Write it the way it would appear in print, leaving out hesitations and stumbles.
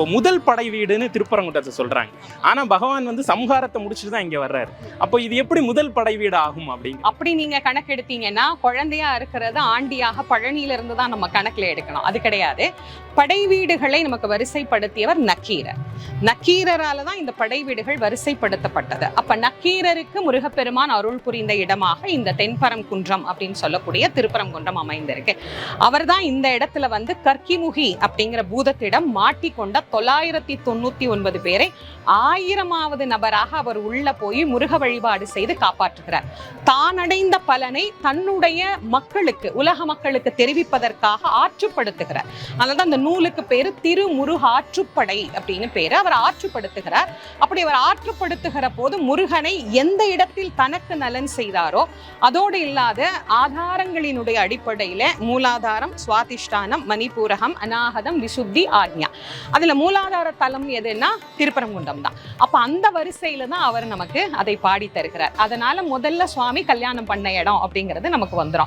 முதல் படை வீடுன்னு திருப்பரங்குன்றத்தை சொல்றாங்க. ஆனா பகவான் வந்து சம்ஹாரத்தை முடிச்சுட்டு தான் இங்க வர்றாரு. அப்போ இது எப்படி முதல் படை வீடு ஆகும் அப்படிங்க? அப்படி நீங்க கணக்கெடுத்தீங்கன்னா குழந்தையா இருக்கிறது ஆண்டியாக பழனியில இருந்து தான் நம்ம கணக்குல எடுக்கணும். அது கிடையாது. படை வீடுகளை நமக்கு வரிசைப்படுத்தியவர் நக்கீரர். நக்கீரரால தான் இந்த படை வீடுகள் வரிசைப்படுத்தப்பட்டது. அப்ப நக்கீரருக்கு முருகப்பெருமான் அருள் புரிந்த இடமாக இந்த தென்பரங்குன்றம் அப்படின்னு சொல்லக்கூடிய திருப்பரங்குன்றம் அமைந்திருக்கு. அவர் தான் இந்த இடத்துல வந்து கற்கிமுகி அப்படிங்கிற பூதத்திடம் மாட்டிக்கொண்ட 999 பேரை 1000வது நபராக அவர் உள்ள போய் முருக வழிபாடு செய்து காப்பாற்றுகிறார். தான் அடைந்த பலனை தன்னுடைய மக்களுக்கு, உலக மக்களுக்கு தெரிவிப்பதற்காக ஆற்றுப்படுத்துகிறார். அதனால அந்த நூலுக்கு பேரு திருமுருகாற்றுப்படை அப்படின்னு பேரு. அவர் ஆற்றுப்படுத்துகிறார். அப்படி அவர் ஆற்றுப்படுத்துகிற போது முருகனை எந்த இடத்தில் தனக்கு நலன் செய்தாரோ அதோடு இல்லாத ஆதாரங்களினுடைய அடிப்படையில மூலாதாரம், சுவாதிஷ்டானம், மணிபூரகம், அநாகதம், விசுத்தி, ஆக்ஞா. அதுல மூலாதார தலம் எதுன்னா திருப்பரங்குன்றம் தான். அப்ப அந்த வரிசையில தான் அவர் நமக்கு அதை பாடி தருகிறார். அதனால முதல்ல சுவாமி கல்யாணம் பண்ண இடம் அப்படிங்கிறது நமக்கு வந்துடும்.